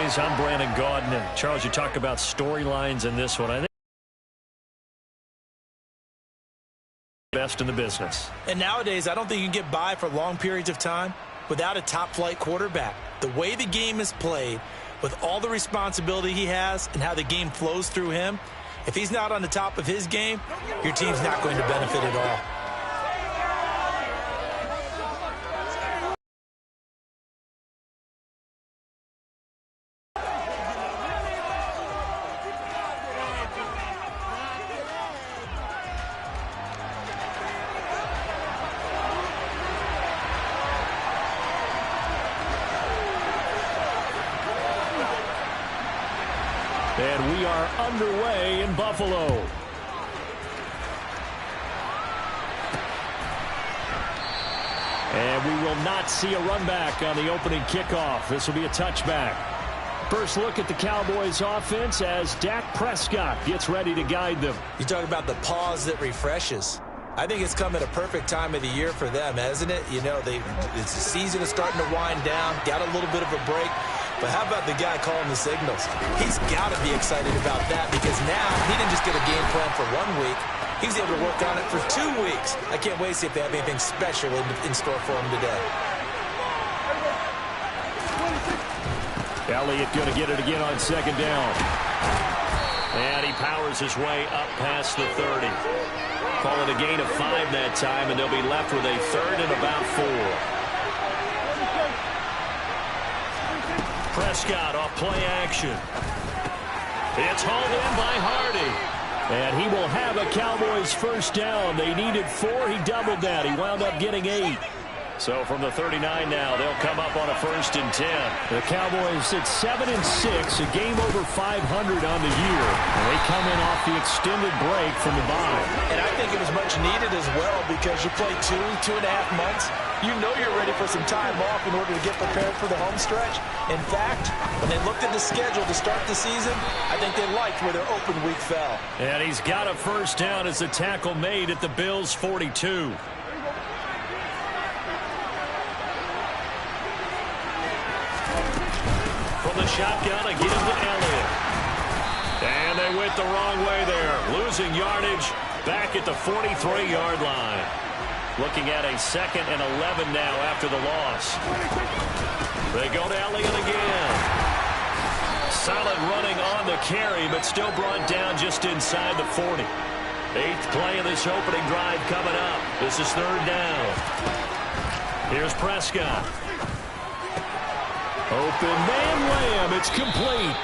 Cowboys. I'm Brandon Gaudin. And Charles, you talk about storylines in this one. I think best in the business. And nowadays, I don't think you can get by for long periods of time without a top-flight quarterback. The way the game is played, with all the responsibility he has and how the game flows through him, if he's not on the top of his game, your team's not going to benefit at all. And we are underway in Buffalo. And we will not see a run back on the opening kickoff. This will be a touchback. First look at the Cowboys offense as Dak Prescott gets ready to guide them. You talk about the pause that refreshes. I think it's come at a perfect time of the year for them, hasn't it? You know, it's the season is starting to wind down, got a little bit of a break. But how about the guy calling the signals? He's got to be excited about that because now he didn't just get a game plan for 1 week. He's able to work on it for 2 weeks. I can't wait to see if they have anything special in store for him today. Elliott going to get it again on second down. And he powers his way up past the 30. Call it a gain of 5 that time, and they'll be left with a 3rd and about 4. Prescott off play action. It's hauled in by Hardy. And he will have a Cowboys first down. They needed 4. He doubled that. He wound up getting 8. So from the 39 now, they'll come up on a 1st and 10. The Cowboys at 7-6, a game over 500 on the year. And they come in off the extended break from the bye. And I think it was much needed as well because you play 2.5 months. You know you're ready for some time off in order to get prepared for the home stretch. In fact, when they looked at the schedule to start the season, I think they liked where their open week fell. And he's got a first down as the tackle made at the Bills' 42. From the shotgun, again to Elliott. And they went the wrong way there. Losing yardage back at the 43-yard line. Looking at a 2nd and 11 now after the loss. They go to Elliott again. Solid running on the carry, but still brought down just inside the 40. 8th play of this opening drive coming up. This is 3rd down. Here's Prescott. Open man Lamb. It's complete.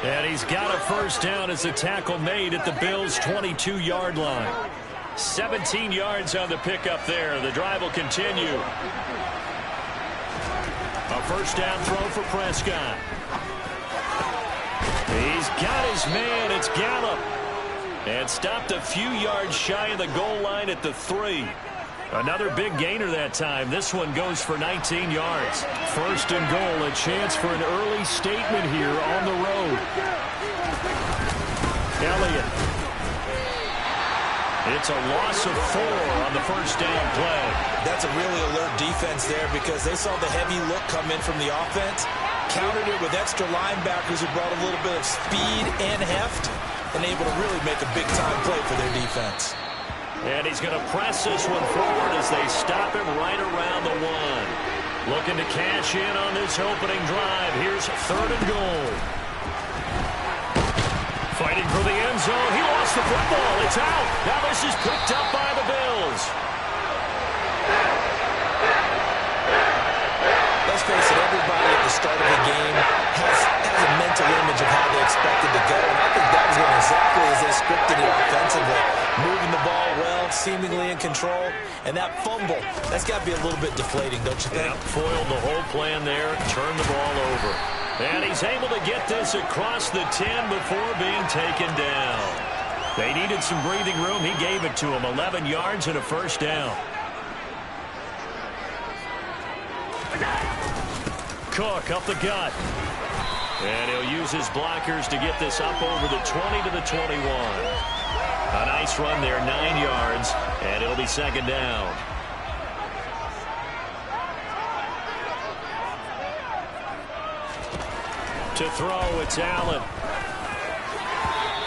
And he's got a first down as the tackle made at the Bills' 22-yard line. 17 yards on the pickup there. The drive will continue. A first down throw for Prescott. He's got his man. It's Gallup. And stopped a few yards shy of the goal line at the 3. Another big gainer that time. This one goes for 19 yards. 1st and goal. A chance for an early statement here on the road. Elliott. It's a loss of 4 on the first down play. That's a really alert defense there because they saw the heavy look come in from the offense, countered it with extra linebackers who brought a little bit of speed and heft, and able to really make a big-time play for their defense. And he's going to press this one forward as they stop him right around the 1. Looking to cash in on this opening drive. Here's 3rd and goal. Fighting for the end zone. He lost the football. It's out. Now this is picked up by the Bills. Let's face it, everybody at the start of the game has a mental image of how they expected to go. And I think that was going exactly as they scripted it offensively. Moving the ball well, seemingly in control. And that fumble, that's got to be a little bit deflating, don't you think? Yeah, foiled the whole plan there. Turned the ball over. And he's able to get this across the 10 before being taken down. They needed some breathing room. He gave it to him. 11 yards and a first down. Cook up the gut. And he'll use his blockers to get this up over the 20 to the 21. A nice run there, 9 yards, and it'll be 2nd down. To throw, it's Allen.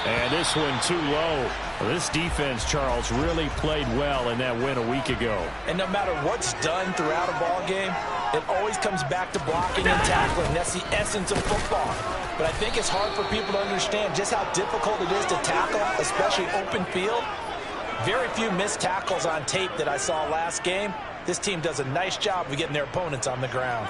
And this one too low. Well, this defense, Charles, really played well in that win a week ago. And no matter what's done throughout a ball game, it always comes back to blocking and tackling. That's the essence of football. But I think it's hard for people to understand just how difficult it is to tackle, especially open field. Very few missed tackles on tape that I saw last game. This team does a nice job of getting their opponents on the ground.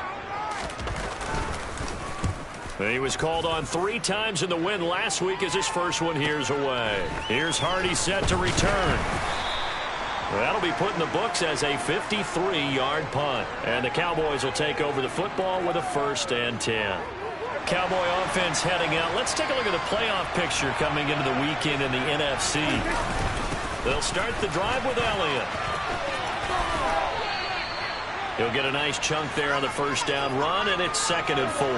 He was called on 3 times in the win last week as his first one here's away. Here's Hardy set to return. That'll be put in the books as a 53-yard punt. And the Cowboys will take over the football with a 1st and 10. Cowboy offense heading out. Let's take a look at the playoff picture coming into the weekend in the NFC. They'll start the drive with Elliott. He'll get a nice chunk there on the first down run, and it's 2nd and 4.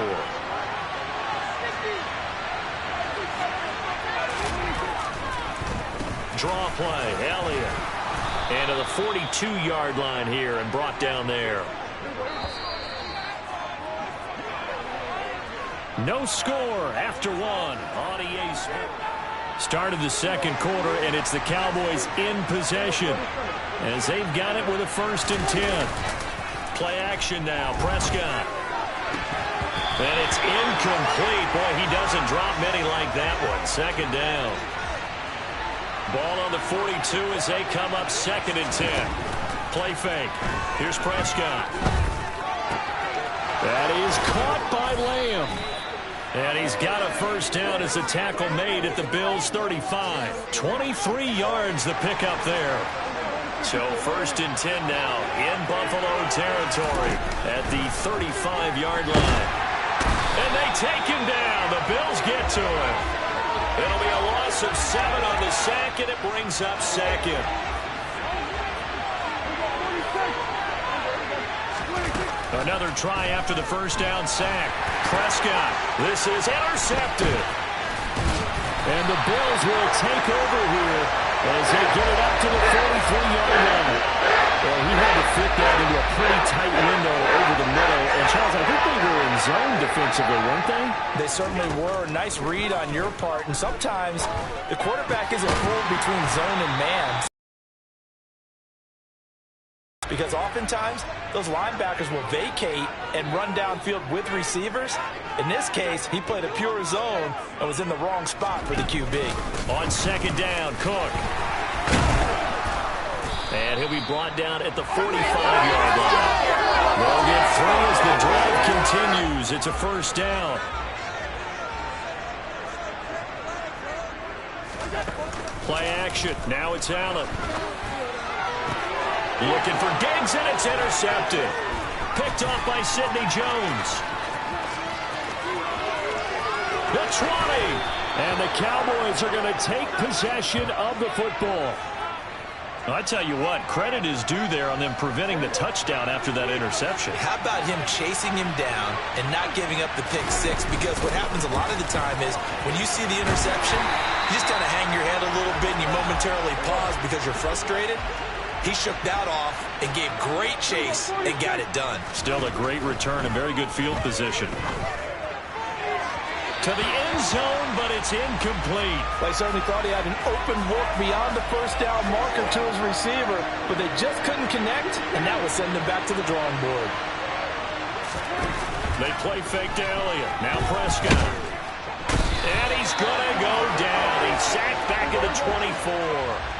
Draw play, Elliott. And to the 42-yard line here and brought down there. No score after 1 on EA Sports. Start of the second quarter, and it's the Cowboys in possession as they've got it with a 1st and 10. Play action now, Prescott. And it's incomplete. Boy, he doesn't drop many like that one. 2nd down. Ball on the 42 as they come up 2nd and 10. Play fake. Here's Prescott. That is caught by Lamb. And he's got a 1st down as the tackle made at the Bills' 35. 23 yards the pickup there. So 1st and 10 now in Buffalo territory at the 35-yard line. And they take him down. The Bills get to him. It'll be a loss of 7 on the sack, and it brings up 2nd. Another try after the 1st down sack. Prescott. This is intercepted. And the Bills will take over here as they get it up to the 43-yard line. Well, he had to fit that into a pretty tight window over the middle. And, Charles, I think they were in zone defensively, weren't they? They certainly were. Nice read on your part. And sometimes the quarterback isn't fooled between zone and man. Because oftentimes, those linebackers will vacate and run downfield with receivers. In this case, he played a pure zone and was in the wrong spot for the QB. On 2nd down, Cook. And he'll be brought down at the 45-yard line. They'll get 3 as the drive continues. It's a 1st down. Play action. Now it's Allen. Looking for Diggs, and it's intercepted. Picked off by Sidney Jones. The 20. And the Cowboys are going to take possession of the football. I tell you what, credit is due there on them preventing the touchdown after that interception. How about him chasing him down and not giving up the pick 6? Because what happens a lot of the time is when you see the interception, you just kind of hang your head a little bit and you momentarily pause because you're frustrated. He shook that off and gave great chase and got it done. Still a great return and very good field position. To the end zone, but it's incomplete. They certainly thought he had an open look beyond the 1st down marker to his receiver, but they just couldn't connect, and that will send them back to the drawing board. They play fake to Elliott. Now Prescott. And he's going to go down. He's sacked back at the 24.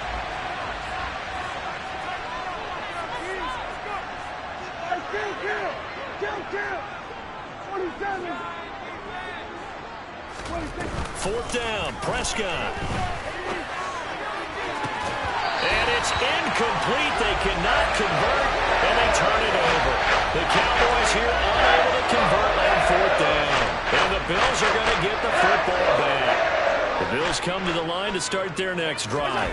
Fourth down, Prescott. And it's incomplete. They cannot convert, and they turn it over. The Cowboys here unable to convert on 4th down. And the Bills are going to get the football back. The Bills come to the line to start their next drive.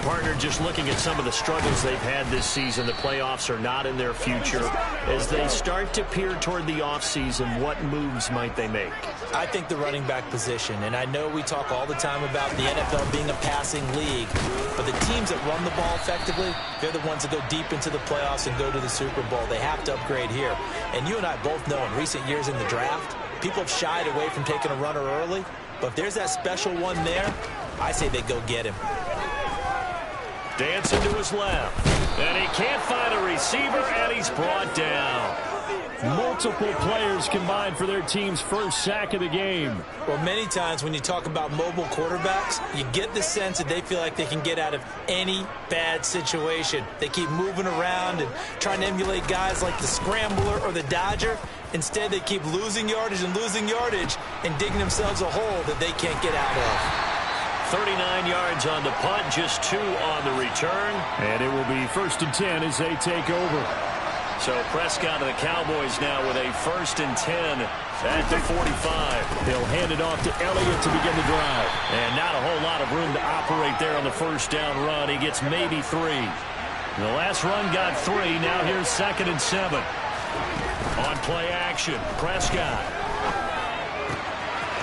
Partner, just looking at some of the struggles they've had this season, the playoffs are not in their future. As they start to peer toward the offseason, what moves might they make? I think the running back position, and I know we talk all the time about the NFL being a passing league, but the teams that run the ball effectively, they're the ones that go deep into the playoffs and go to the Super Bowl. They have to upgrade here. And you and I both know in recent years in the draft, People have shied away from taking a runner early, but if there's that special one there, I say they go get him. Dancing to his left. And he can't find a receiver, and he's brought down. Multiple players combined for their team's first sack of the game. Well, many times when you talk about mobile quarterbacks, you get the sense that they feel like they can get out of any bad situation. They keep moving around and trying to emulate guys like the Scrambler or the Dodger. Instead, they keep losing yardage and digging themselves a hole that they can't get out of. 39 yards on the punt, just 2 on the return. And it will be 1st and 10 as they take over. So Prescott of the Cowboys now with a 1st and 10 at the 45. They'll hand it off to Elliott to begin the drive. And not a whole lot of room to operate there on the first down run. He gets maybe 3. The last run got 3. Now here's 2nd and 7. On play action, Prescott.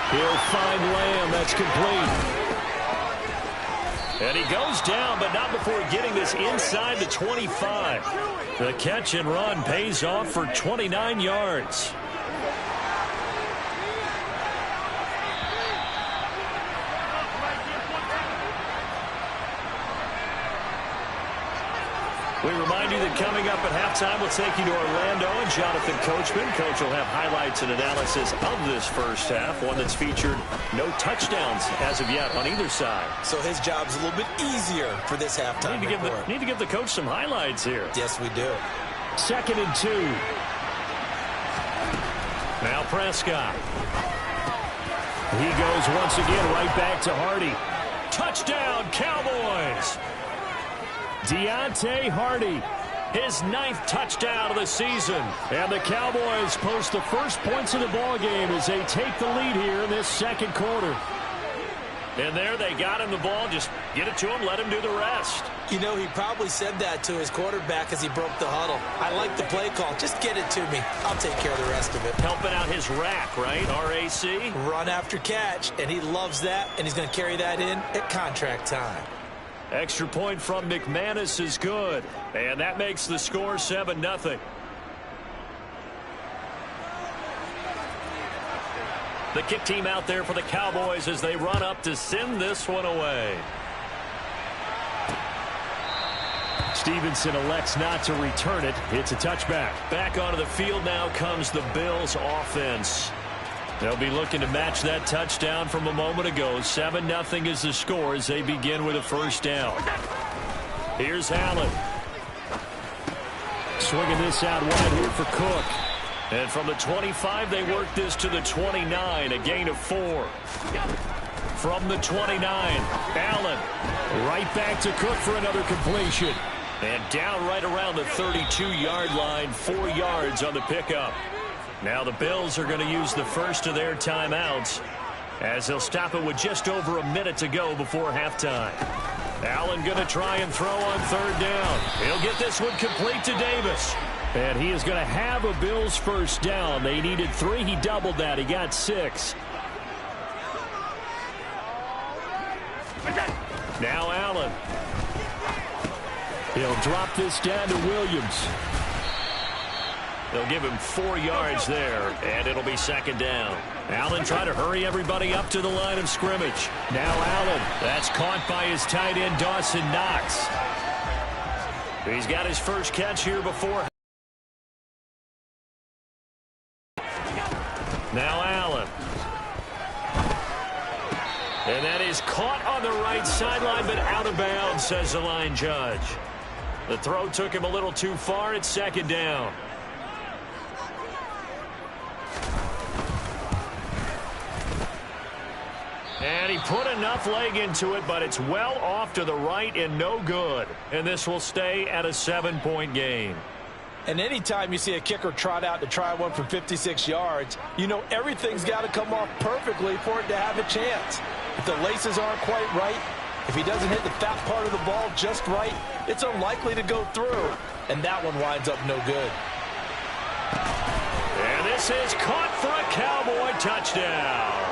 He'll find Lamb. That's complete. And he goes down, but not before getting this inside the 25. The catch and run pays off for 29 yards. We remind you that coming up at halftime, we'll take you to Orlando and Jonathan Coachman. Coach will have highlights and analysis of this first half, one that's featured no touchdowns as of yet on either side. So his job's a little bit easier for this halftime report. Need to give the coach some highlights here. Yes, we do. 2nd and 2. Now Prescott. He goes once again right back to Hardy. Touchdown, Cowboys! Deontay Hardy, his 9th touchdown of the season. And the Cowboys post the first points of the ballgame as they take the lead here in this second quarter. And there they got him the ball. Just get it to him, let him do the rest. You know, he probably said that to his quarterback as he broke the huddle. I like the play call. Just get it to me. I'll take care of the rest of it. Helping out his rack, right? RAC? Run after catch, and he loves that, and he's going to carry that in at contract time. Extra point from McManus is good. And that makes the score 7-0. The kick team out there for the Cowboys as they run up to send this one away. Stevenson elects not to return it. It's a touchback. Back onto the field now comes the Bills offense. They'll be looking to match that touchdown from a moment ago. 7-0 is the score as they begin with a first down. Here's Allen. Swinging this out wide here for Cook. And from the 25, they work this to the 29, a gain of 4. From the 29, Allen. Right back to Cook for another completion. And down right around the 32-yard line, 4 yards on the pickup. Now the Bills are going to use the first of their timeouts as they'll stop it with just over a minute to go before halftime. Allen going to try and throw on 3rd down. He'll get this one complete to Davis. And he is going to have a Bills first down. They needed 3. He doubled that. He got 6. Now Allen. He'll drop this down to Williams. They'll give him 4 yards there, and it'll be 2nd down. Allen trying to hurry everybody up to the line of scrimmage. Now Allen. That's caught by his tight end, Dawson Knox. He's got his first catch here before. Now Allen. And that is caught on the right sideline, but out of bounds, says the line judge. The throw took him a little too far. It's 2nd down. And he put enough leg into it, but it's well off to the right and no good. And this will stay at a 7-point game. And anytime you see a kicker trot out to try one from 56 yards, you know everything's got to come off perfectly for it to have a chance. If the laces aren't quite right, if he doesn't hit the fat part of the ball just right, it's unlikely to go through. And that one winds up no good. And this is caught for a Cowboy touchdown.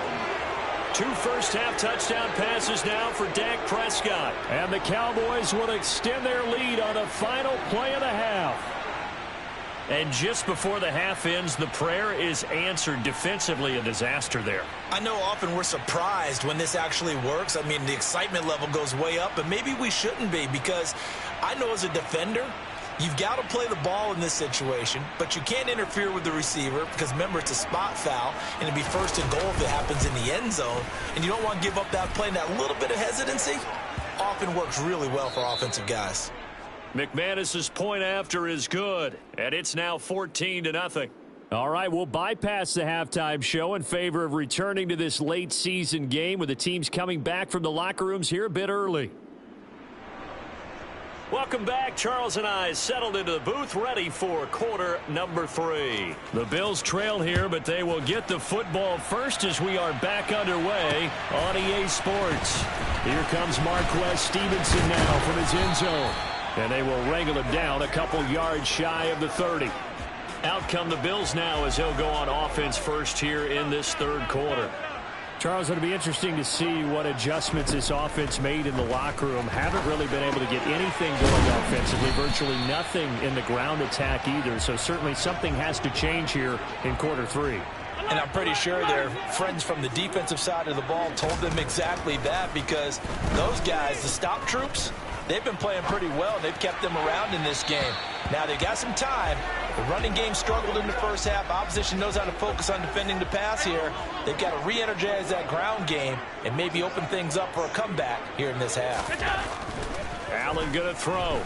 2 first-half touchdown passes now for Dak Prescott. And the Cowboys will extend their lead on the final play of the half. And just before the half ends, the prayer is answered defensively. A disaster there. I know often we're surprised when this actually works. I mean, the excitement level goes way up, but maybe we shouldn't be, because I know as a defender, you've got to play the ball in this situation, but you can't interfere with the receiver because, remember, it's a spot foul, and it'd be first and goal if it happens in the end zone, and you don't want to give up that play. And that little bit of hesitancy often works really well for offensive guys. McManus's point after is good, and it's now 14-0. All right, we'll bypass the halftime show in favor of returning to this late season game with the teams coming back from the locker rooms here a bit early. Welcome back. Charles and I settled into the booth, ready for quarter number 3. The Bills trail here, but they will get the football first as we are back underway on EA Sports. Here comes Marquez Stevenson now from his end zone. And they will wrangle him down a couple yards shy of the 30. Out come the Bills now as he'll go on offense first here in this third quarter. Charles, it'll be interesting to see what adjustments this offense made in the locker room. Haven't really been able to get anything going offensively, virtually nothing in the ground attack either. So certainly something has to change here in quarter 3. And I'm pretty sure their friends from the defensive side of the ball told them exactly that, because those guys, the stop troops, they've been playing pretty well. They've kept them around in this game. Now they've got some time. The running game struggled in the first half. Opposition knows how to focus on defending the pass here. They've got to re-energize that ground game and maybe open things up for a comeback here in this half. Allen going to throw.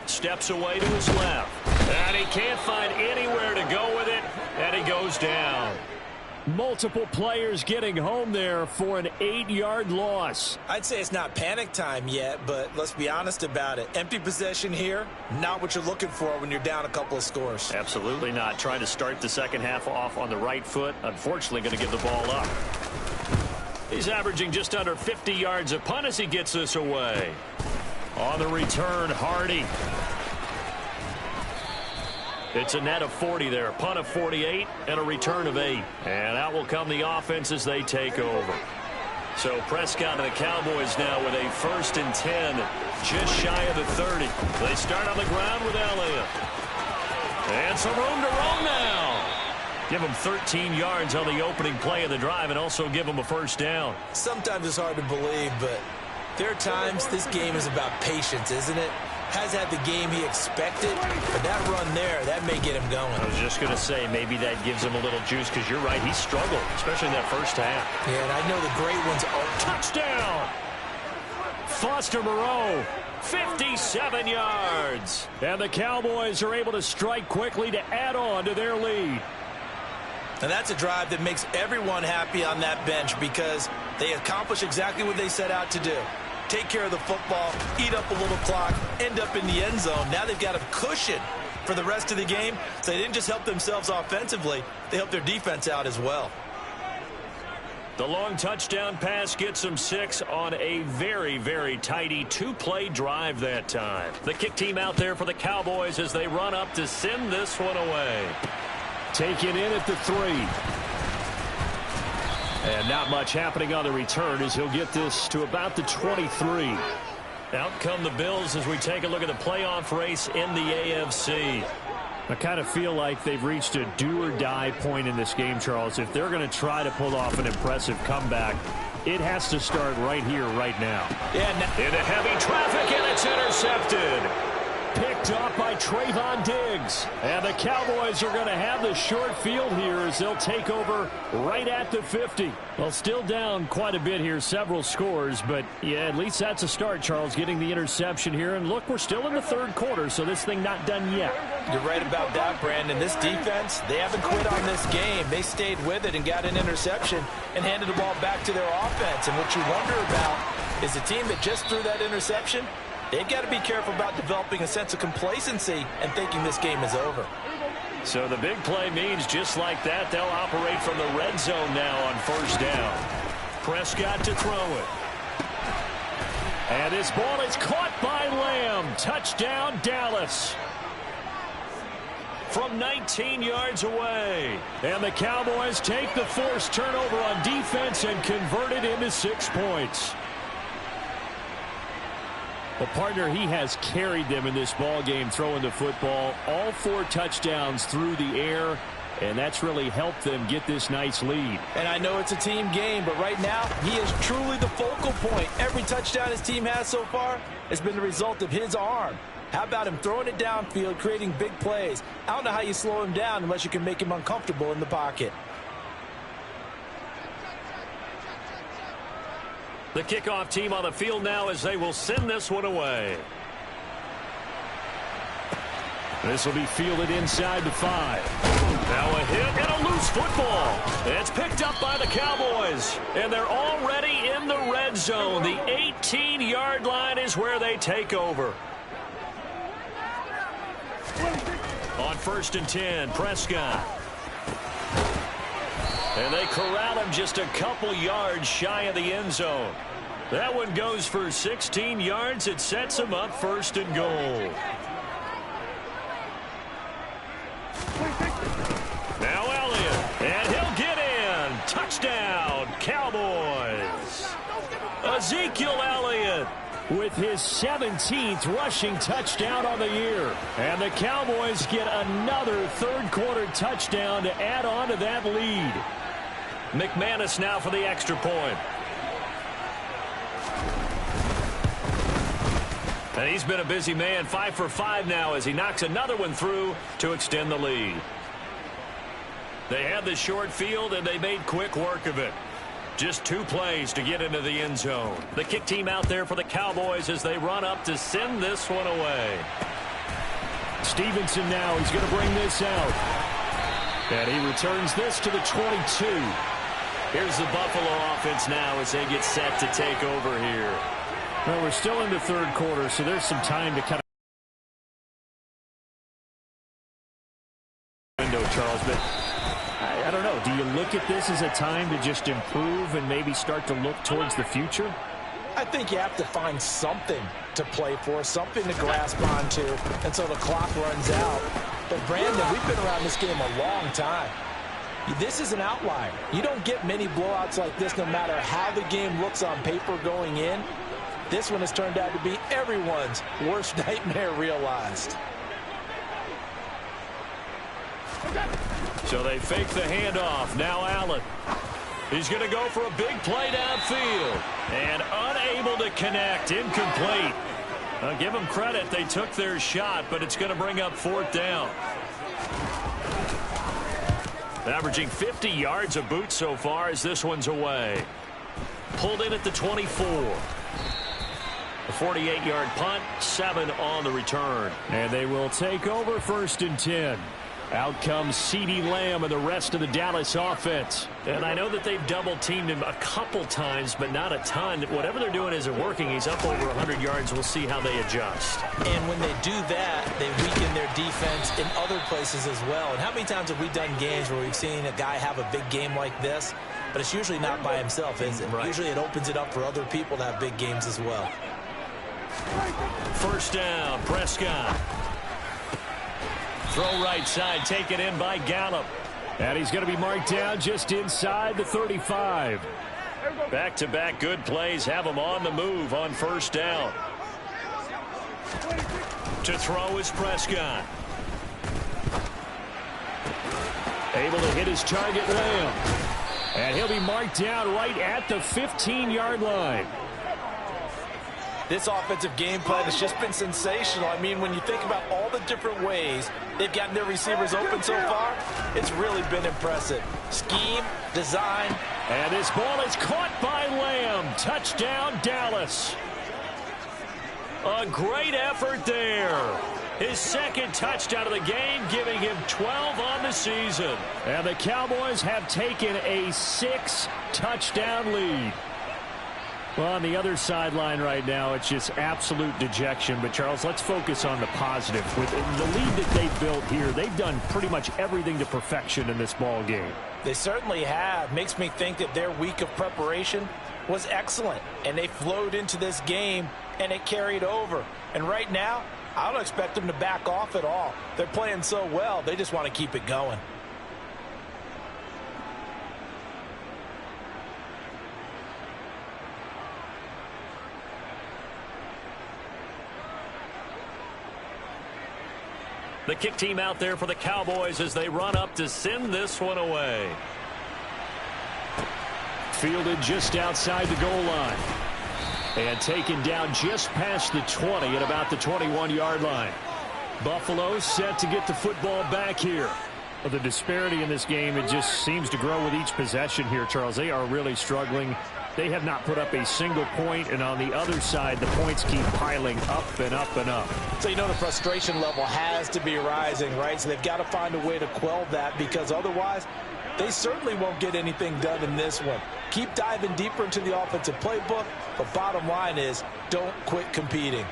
Steps away to his left. And he can't find anywhere to go with it. And he goes down. Multiple players getting home there for an 8-yard loss. I'd say it's not panic time yet, but let's be honest about it. Empty possession here, not what you're looking for when you're down a couple of scores. Absolutely not. Trying to start the second half off on the right foot. Unfortunately, going to give the ball up. He's averaging just under 50 yards a punt as he gets this away. On the return, Hardy. It's a net of 40 there. Punt of 48 and a return of 8. And out will come the offense as they take over. So Prescott and the Cowboys now with a 1st and 10, just shy of the 30. They start on the ground with Elliott. And some room to roam now. Give them 13 yards on the opening play of the drive and also give them a first down. Sometimes it's hard to believe, but there are times this game is about patience, isn't it? Has had the game he expected, but that run there, that may get him going. I was just going to say, maybe that gives him a little juice, because you're right, he struggled, especially in that first half. Yeah, and I know the great ones are... Touchdown! Foster Moreau, 57 yards. And the Cowboys are able to strike quickly to add on to their lead. And that's a drive that makes everyone happy on that bench, because they accomplish exactly what they set out to do. Take care of the football, eat up a little clock, end up in the end zone. Now they've got a cushion for the rest of the game. So they didn't just help themselves offensively, they helped their defense out as well. The long touchdown pass gets them 6 on a very, very tidy 2-play drive that time. The kick team out there for the Cowboys as they run up to send this one away. Taken in at the 3. And not much happening on the return as he'll get this to about the 23. Out come the Bills as we take a look at the playoff race in the AFC. I kind of feel like they've reached a do-or-die point in this game, Charles. If they're going to try to pull off an impressive comeback, it has to start right here, right now. Into heavy traffic, and it's intercepted. Picked off by Trayvon Diggs. And the Cowboys are going to have the short field here as they'll take over right at the 50. Well, still down quite a bit here, several scores. But, yeah, at least that's a start, Charles, getting the interception here. And, look, we're still in the third quarter, so this thing not done yet. You're right about that, Brandon. This defense, they haven't quit on this game. They stayed with it and got an interception and handed the ball back to their offense. And what you wonder about is the team that just threw that interception, they've got to be careful about developing a sense of complacency and thinking this game is over. So the big play means just like that, they'll operate from the red zone now on first down. Prescott to throw it. And this ball is caught by Lamb. Touchdown, Dallas. From 19 yards away. And the Cowboys take the forced turnover on defense and convert it into 6 points. Well, partner, he has carried them in this ball game throwing the football. All 4 touchdowns through the air, and that's really helped them get this nice lead. And I know it's a team game, but right now he is truly the focal point. Every touchdown his team has so far has been the result of his arm. How about him throwing it downfield, creating big plays? I don't know how you slow him down unless you can make him uncomfortable in the pocket. The kickoff team on the field now as they will send this one away. This will be fielded inside the 5. Now a hit and a loose football. It's picked up by the Cowboys. And they're already in the red zone. The 18-yard line is where they take over. On 1st and 10, Prescott. And they corral him just a couple yards shy of the end zone. That one goes for 16 yards. It sets him up 1st and goal. Now Elliott, and he'll get in. Touchdown, Cowboys. Ezekiel Elliott with his 17th rushing touchdown on the year. And the Cowboys get another third-quarter touchdown to add on to that lead. McManus now for the extra point. And he's been a busy man, 5 for 5 now as he knocks another one through to extend the lead. They had the short field, and they made quick work of it. Just 2 plays to get into the end zone. The kick team out there for the Cowboys as they run up to send this one away. Stevenson now, he's going to bring this out. And he returns this to the 22. Here's the Buffalo offense now as they get set to take over here. Well, we're still in the third quarter, so there's some time to kind of window, Charles, but I don't know. Do you look at this as a time to just improve and maybe start to look towards the future? I think you have to find something to play for, something to grasp onto until the clock runs out. But, Brandon, we've been around this game a long time. This is an outlier. You don't get many blowouts like this no matter how the game looks on paper going in. This one has turned out to be everyone's worst nightmare realized. So they fake the handoff. Now Allen. He's going to go for a big play downfield. And unable to connect. Incomplete. I'll give them credit. They took their shot, but it's going to bring up 4th down. Averaging 50 yards a boot so far as this one's away. Pulled in at the 24. A 48-yard punt, 7 on the return. And they will take over 1st and 10. Out comes CeeDee Lamb and the rest of the Dallas offense. And I know that they've double-teamed him a couple times, but not a ton. Whatever they're doing isn't working. He's up over 100 yards. We'll see how they adjust. And when they do that, they weaken their defense in other places as well. And how many times have we done games where we've seen a guy have a big game like this, but it's usually not by himself, is it? Right. Usually it opens it up for other people to have big games as well. 1st down, Prescott. Throw right side, taken in by Gallup. And he's going to be marked down just inside the 35. Back-to-back good plays have him on the move on 1st down. To throw is Prescott. Able to hit his target, Lamb. And he'll be marked down right at the 15-yard line. This offensive game plan has just been sensational. I mean, when you think about all the different ways they've gotten their receivers open so far, it's really been impressive. Scheme, design. And this ball is caught by Lamb. Touchdown, Dallas. A great effort there. His 2nd touchdown of the game, giving him 12 on the season. And the Cowboys have taken a 6-touchdown lead. Well, on the other sideline right now, it's just absolute dejection. But, Charles, let's focus on the positive. With the lead that they've built here, they've done pretty much everything to perfection in this ball game. They certainly have. Makes me think that their week of preparation was excellent. And they flowed into this game, and it carried over. And right now, I don't expect them to back off at all. They're playing so well, they just want to keep it going. The kick team out there for the Cowboys as they run up to send this one away. Fielded just outside the goal line. And taken down just past the 20 at about the 21-yard line. Buffalo set to get the football back here. Well, the disparity in this game, it just seems to grow with each possession here, Charles. They are really struggling. They have not put up a single point, and on the other side, the points keep piling up and up and up. So you know the frustration level has to be rising, right? So they've got to find a way to quell that, because otherwise they certainly won't get anything done in this one. Keep diving deeper into the offensive playbook, but bottom line is don't quit competing.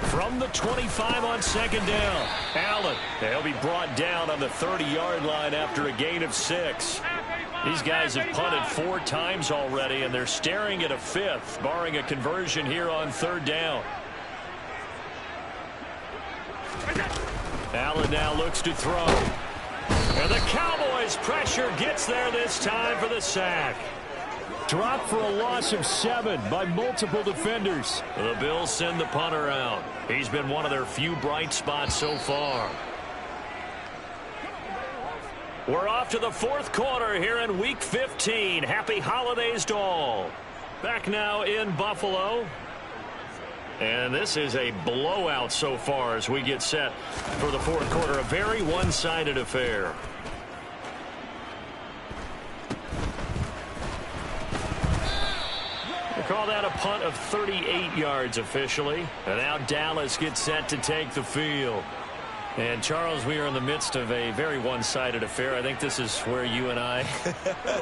From the 25 on second down, Allen. They'll be brought down on the 30-yard line after a gain of 6. These guys have punted 4 times already, and they're staring at a 5th, barring a conversion here on third down. Allen now looks to throw. And the Cowboys' pressure gets there this time for the sack. Dropped for a loss of 7 by multiple defenders. The Bills send the punter out. He's been one of their few bright spots so far. We're off to the fourth quarter here in Week 15. Happy holidays to all. Back now in Buffalo. And this is a blowout so far as we get set for the fourth quarter. A very one-sided affair. We'll call that a punt of 38 yards officially. And now Dallas gets set to take the field. And, Charles, we are in the midst of a very one-sided affair. I think this is where you and I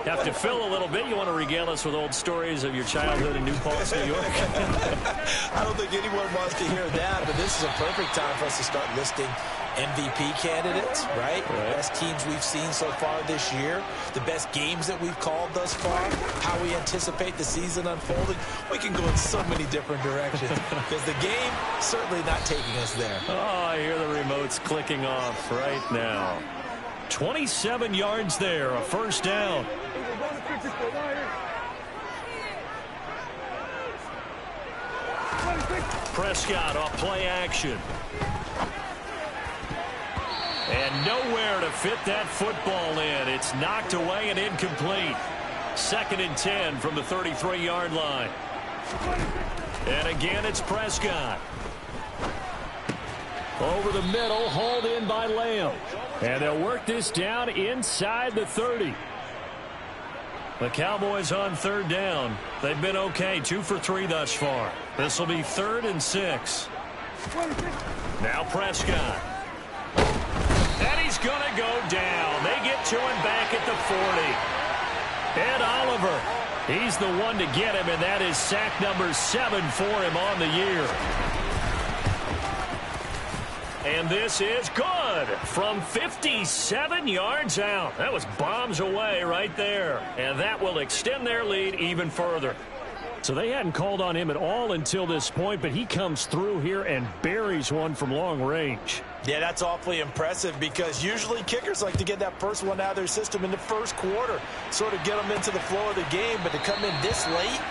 have to fill a little bit. You want to regale us with old stories of your childhood in New Paltz, New York? I don't think anyone wants to hear that, but this is a perfect time for us to start listing MVP candidates, right? Best teams we've seen so far this year, the best games that we've called thus far, how we anticipate the season unfolding. We can go in so many different directions because the game certainly not taking us there. Oh, I hear the remotes clicking off right now. 27 yards there, a first down. Prescott off play action. And nowhere to fit that football in. It's knocked away and incomplete. 2nd and 10 from the 33-yard line. And again, it's Prescott. Over the middle, hauled in by Lamb. And they'll work this down inside the 30. The Cowboys on third down. They've been okay, 2 for 3 thus far. This will be 3rd and 6. Now Prescott. And he's going to go down. They get to him back at the 40. Ed Oliver, he's the one to get him, and that is sack number 7 for him on the year. And this is good from 57 yards out. That was bombs away right there. And that will extend their lead even further. So they hadn't called on him at all until this point, but he comes through here and buries one from long range. Yeah, that's awfully impressive because usually kickers like to get that first one out of their system in the first quarter, sort of get them into the flow of the game, but to come in this late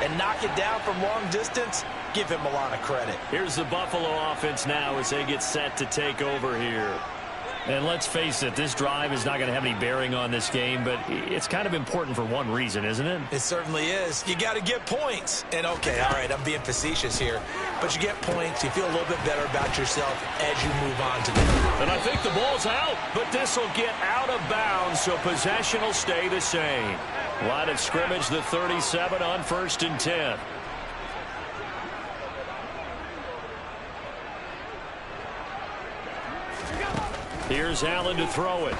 and knock it down from long distance, give him a lot of credit. Here's the Buffalo offense now as they get set to take over here. And let's face it, this drive is not going to have any bearing on this game, but it's kind of important for one reason, isn't it? It certainly is. You got to get points. And, okay, all right, I'm being facetious here, but you get points, you feel a little bit better about yourself as you move on to the game. And I think the ball's out, but this will get out of bounds, so possession will stay the same. Line of scrimmage, the 37 on 1st and 10. Here's Allen to throw it.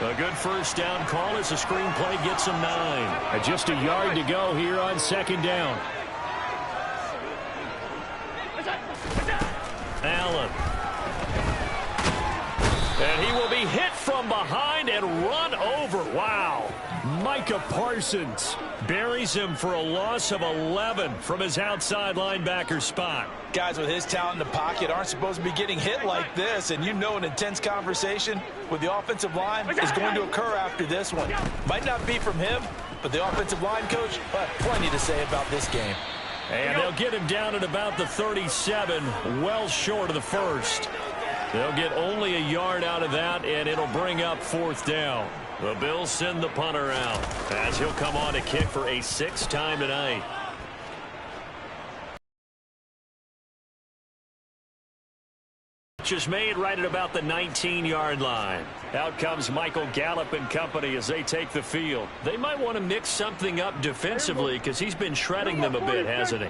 A good first down call as the screenplay gets him 9. Just a yard to go here on 2nd down. Allen. And he will be hit from behind and run over. Wow. Micah Parsons buries him for a loss of 11 from his outside linebacker spot. Guys with his talent in the pocket aren't supposed to be getting hit like this, and you know an intense conversation with the offensive line is going to occur after this one. Might not be from him, but the offensive line coach will have plenty to say about this game. And they'll get him down at about the 37, well short of the first. They'll get only a yard out of that, and it'll bring up 4th down. The Bills send the punter out as he'll come on to kick for a 6th time tonight. Is made right at about the 19-yard line. Out comes Michael Gallup and company as they take the field. They might want to mix something up defensively because he's been shredding them a bit, hasn't he?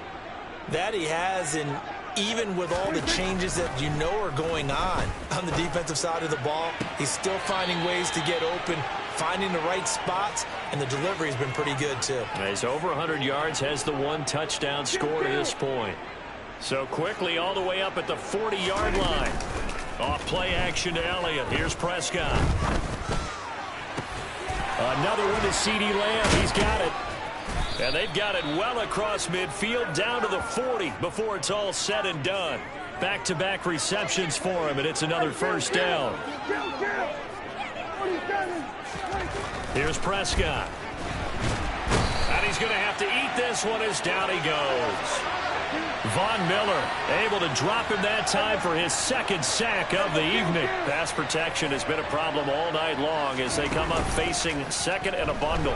That he has, and even with all the changes that you know are going on the defensive side of the ball, he's still finding ways to get open, finding the right spots, and the delivery has been pretty good too. He's over 100 yards, has the 1 touchdown score to this point. So quickly all the way up at the 40-yard line. Off play action to Elliott. Here's Prescott. Another one to CeeDee Lamb. He's got it. And they've got it well across midfield down to the 40 before it's all said and done. Back-to-back receptions for him, and it's another 1st down. Here's Prescott. And he's going to have to eat this one as down he goes. Von Miller able to drop him that time for his 2nd sack of the evening. Pass protection has been a problem all night long as they come up facing 2nd and a bundle.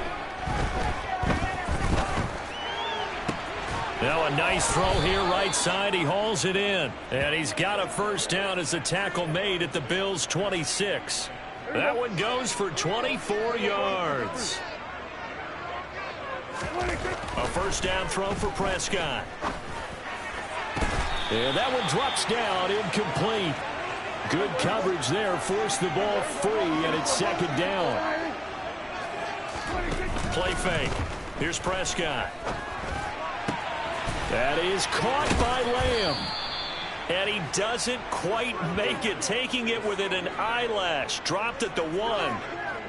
Now a nice throw here right side. He hauls it in. And he's got a 1st down as the tackle made at the Bills' 26. That one goes for 24 yards. A 1st down throw for Prescott. And that one drops down, incomplete. Good coverage there, forced the ball free, and it's 2nd down. Play fake. Here's Prescott. That is caught by Lamb. And he doesn't quite make it, taking it within an eyelash. Dropped at the 1.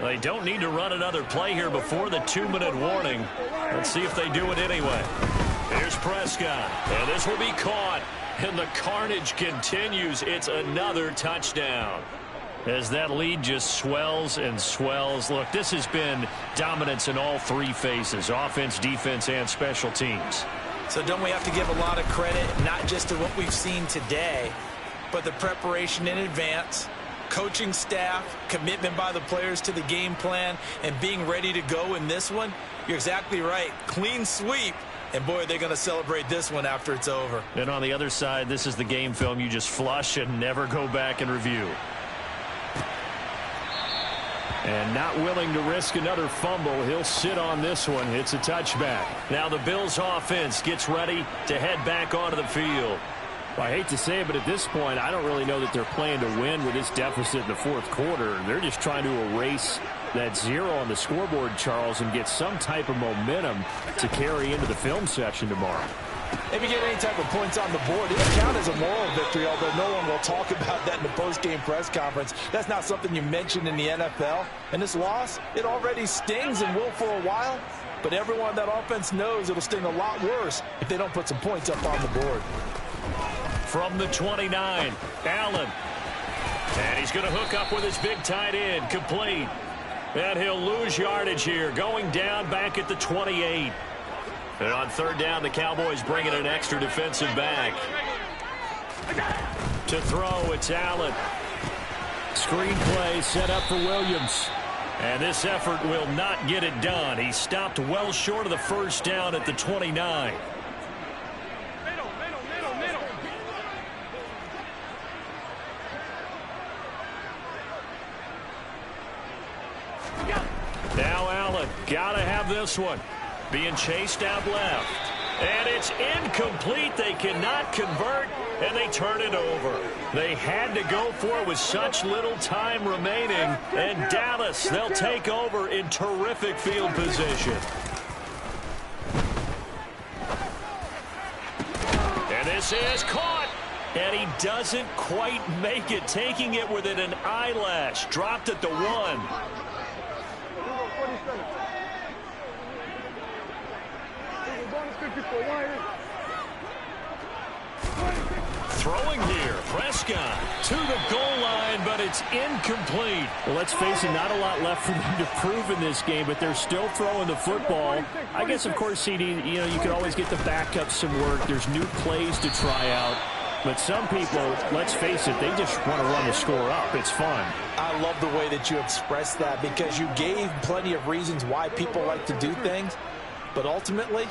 They don't need to run another play here before the 2-minute warning. Let's see if they do it anyway. Here's Prescott. And this will be caught. And the carnage continues. It's another touchdown. As that lead just swells and swells. Look, this has been dominance in all 3 phases. Offense, defense, and special teams. So don't we have to give a lot of credit, not just to what we've seen today, but the preparation in advance, coaching staff, commitment by the players to the game plan, and being ready to go in this one? You're exactly right. Clean sweep. And, boy, they're going to celebrate this one after it's over. And on the other side, this is the game film you just flush and never go back and review. And not willing to risk another fumble. He'll sit on this one. It's a touchback. Now the Bills offense gets ready to head back onto the field. Well, I hate to say it, but at this point, I don't really know that they're playing to win with this deficit in the 4th quarter. They're just trying to erase that 0 on the scoreboard, Charles, and get some type of momentum to carry into the film session tomorrow. If you get any type of points on the board, it'll count as a moral victory, although no one will talk about that in the post-game press conference. That's not something you mentioned in the NFL. And this loss, it already stings and will for a while. But everyone on that offense knows it'll sting a lot worse if they don't put some points up on the board. From the 29, Allen. And he's going to hook up with his big tight end, complete. And he'll lose yardage here, going down back at the 28. And on 3rd down, the Cowboys bring in an extra defensive back. To throw, it's Allen. Screen play set up for Williams. And this effort will not get it done. He stopped well short of the 1st down at the 29. Now Allen, gotta have this one. Being chased out left. And it's incomplete. They cannot convert, and they turn it over. They had to go for it with such little time remaining. And Dallas, they'll take over in terrific field position. And this is caught. And he doesn't quite make it, taking it within an eyelash. Dropped at the 1. Throwing here, Prescott to the goal line, but it's incomplete. Well, let's face it, not a lot left for them to prove in this game, but they're still throwing the football. I guess, of course, CD, you can always get the backup some work. There's new plays to try out. But some people, let's face it, they just want to run the score up. It's fun. I love the way that you expressed that because you gave plenty of reasons why people like to do things. But ultimately,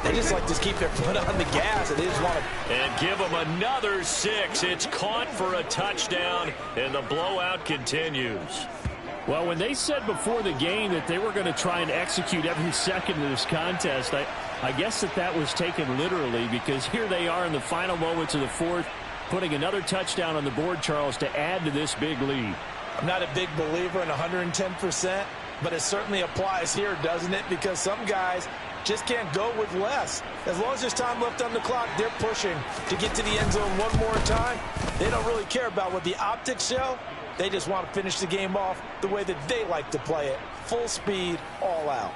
they just like to keep their foot on the gas, and they just want to. And give them another 6. It's caught for a touchdown, and the blowout continues. Well, when they said before the game that they were going to try and execute every second of this contest, I guess that was taken literally, because here they are in the final moments of the fourth, putting another touchdown on the board, Charles, to add to this big lead. I'm not a big believer in 110%, but it certainly applies here, doesn't it? Because some guys just can't go with less. As long as there's time left on the clock, they're pushing to get to the end zone one more time. They don't really care about what the optics show. They just want to finish the game off the way that they like to play it. Full speed, all out.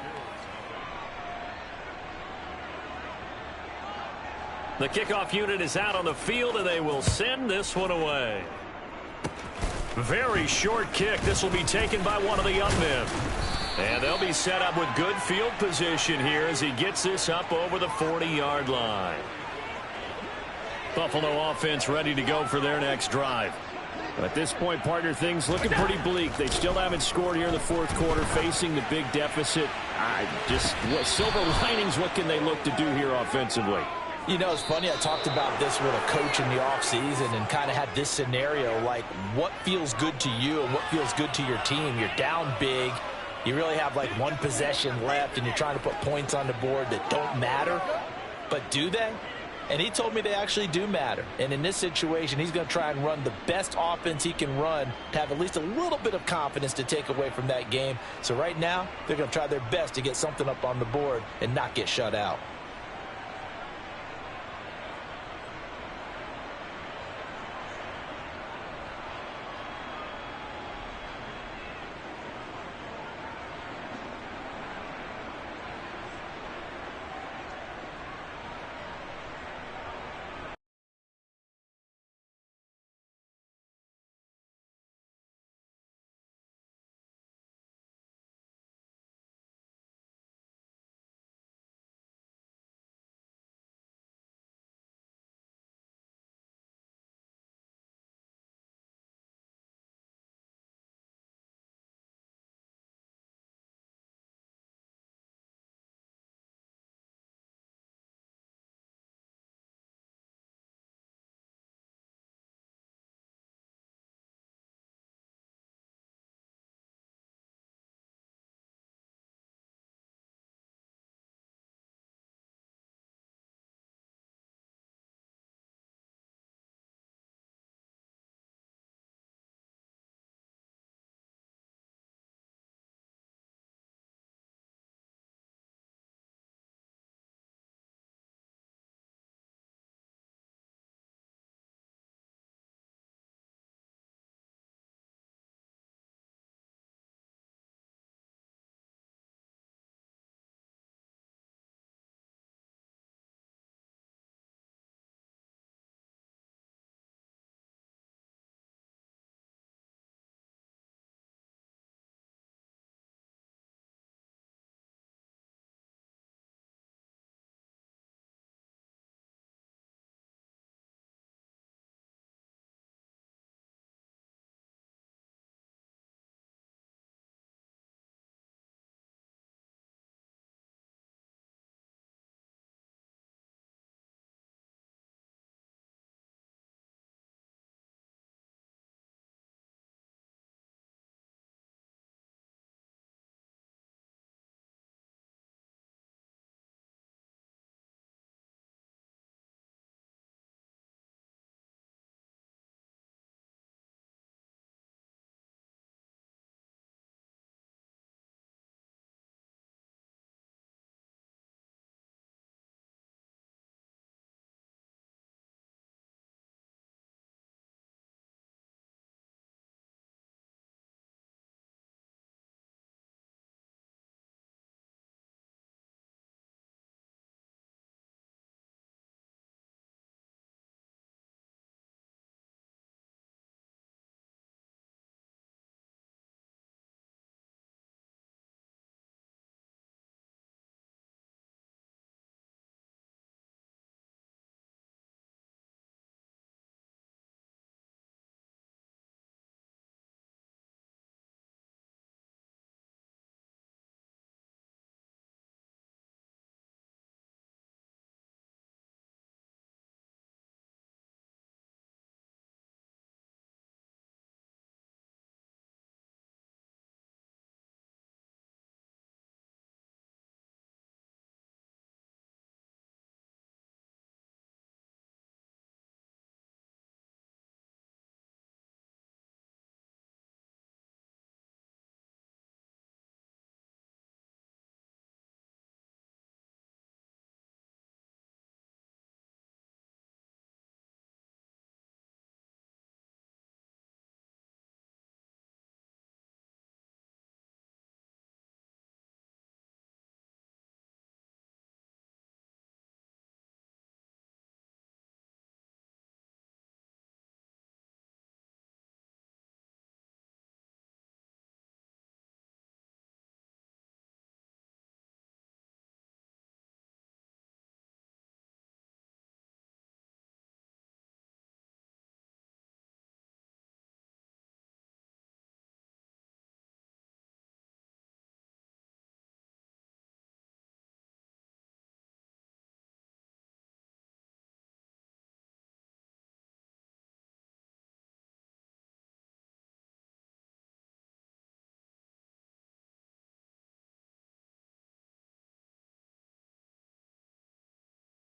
The kickoff unit is out on the field, and they will send this one away. Very short kick. This will be taken by one of the young men. And they'll be set up with good field position here as he gets this up over the 40-yard line. Buffalo offense ready to go for their next drive. But at this point, partner, things looking pretty bleak. They still haven't scored here in the fourth quarter, facing the big deficit. Silver linings, what can they look to do here offensively? You know, it's funny, I talked about this with a coach in the offseason and kind of had this scenario, like what feels good to you and what feels good to your team. You're down big. You really have like one possession left, and you're trying to put points on the board that don't matter. But do they? And he told me they actually do matter. And in this situation, he's going to try and run the best offense he can run to have at least a little bit of confidence to take away from that game. So right now, they're going to try their best to get something up on the board and not get shut out.